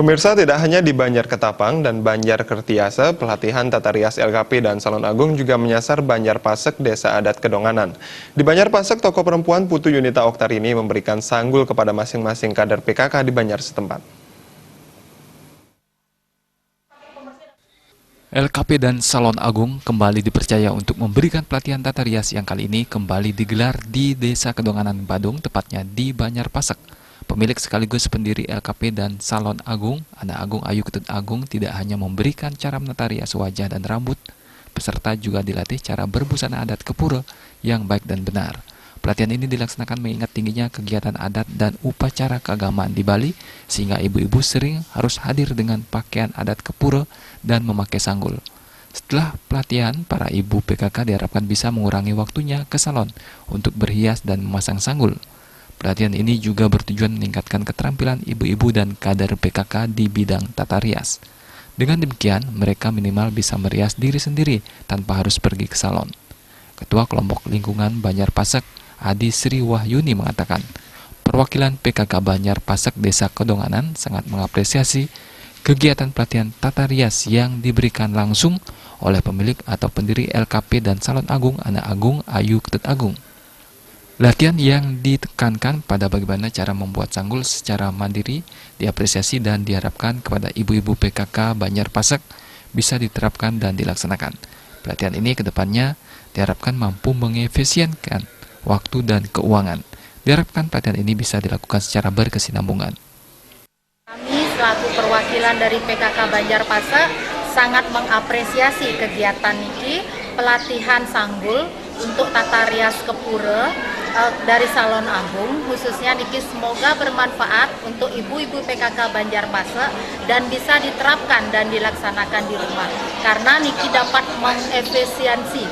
Pemirsa, tidak hanya di Banjar Ketapang dan Banjar Kertiase, pelatihan tata rias LKP dan Salon Agung juga menyasar Banjar Pasek, Desa Adat Kedonganan. Di Banjar Pasek, tokoh perempuan Putu Yunita Oktarini memberikan sanggul kepada masing-masing kader PKK di Banjar setempat. LKP dan Salon Agung kembali dipercaya untuk memberikan pelatihan tata rias yang kali ini kembali digelar di Desa Kedonganan, Badung, tepatnya di Banjar Pasek. Pemilik sekaligus pendiri LKP dan Salon Agung, Ana Agung Ayu Ketut Agung, tidak hanya memberikan cara menata rias wajah dan rambut, peserta juga dilatih cara berbusana adat Kepura yang baik dan benar. Pelatihan ini dilaksanakan mengingat tingginya kegiatan adat dan upacara keagamaan di Bali, sehingga ibu-ibu sering harus hadir dengan pakaian adat Kepura dan memakai sanggul. Setelah pelatihan, para ibu PKK diharapkan bisa mengurangi waktunya ke salon untuk berhias dan memasang sanggul. Pelatihan ini juga bertujuan meningkatkan keterampilan ibu-ibu dan kader PKK di bidang tata rias. Dengan demikian, mereka minimal bisa merias diri sendiri tanpa harus pergi ke salon. Ketua Kelompok Lingkungan Banjar Pasek, Adi Sri Wahyuni mengatakan, perwakilan PKK Banjar Pasek Desa Kedonganan sangat mengapresiasi kegiatan pelatihan tata rias yang diberikan langsung oleh pemilik atau pendiri LKP dan Salon Agung, Ana Agung Ayu Ketut Agung. Latihan yang ditekankan pada bagaimana cara membuat sanggul secara mandiri diapresiasi dan diharapkan kepada ibu-ibu PKK Banjar Pasek bisa diterapkan dan dilaksanakan. Pelatihan ini ke depannya diharapkan mampu mengefisienkan waktu dan keuangan. Diharapkan pelatihan ini bisa dilakukan secara berkesinambungan. Kami selaku perwakilan dari PKK Banjar Pasek sangat mengapresiasi kegiatan ini, pelatihan sanggul untuk tata rias Kepura dari Salon Agung, khususnya niki semoga bermanfaat untuk ibu-ibu PKK Banjar Pasek dan bisa diterapkan dan dilaksanakan di rumah, karena niki dapat mengefisiensi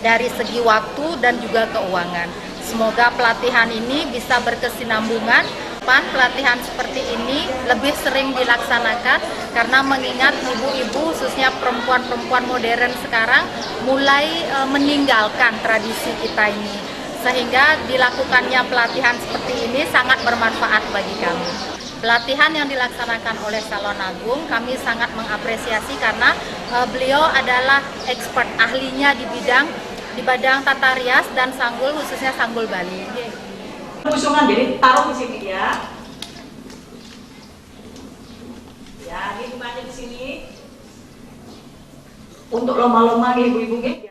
dari segi waktu dan juga keuangan. Semoga pelatihan ini bisa berkesinambungan. Pelatihan seperti ini lebih sering dilaksanakan karena mengingat ibu-ibu khususnya perempuan-perempuan modern sekarang mulai meninggalkan tradisi kita ini, sehingga dilakukannya pelatihan seperti ini sangat bermanfaat bagi kami. Pelatihan yang dilaksanakan oleh Salon Agung kami sangat mengapresiasi karena beliau adalah expert ahlinya di bidang tata rias dan sanggul, khususnya sanggul Bali. Usungan, jadi taruh di sini ya. Ya, ini bunganya di sini. Untuk lomba-lomba ibu-ibu gitu.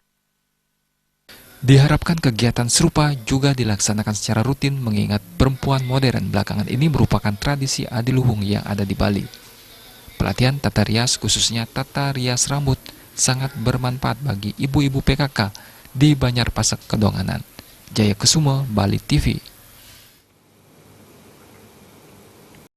Diharapkan kegiatan serupa juga dilaksanakan secara rutin mengingat perempuan modern belakangan ini merupakan tradisi adiluhung yang ada di Bali. Pelatihan tata rias, khususnya tata rias rambut, sangat bermanfaat bagi ibu-ibu PKK di Banjar Pasek Kedonganan. Jaya Kesuma, Bali TV.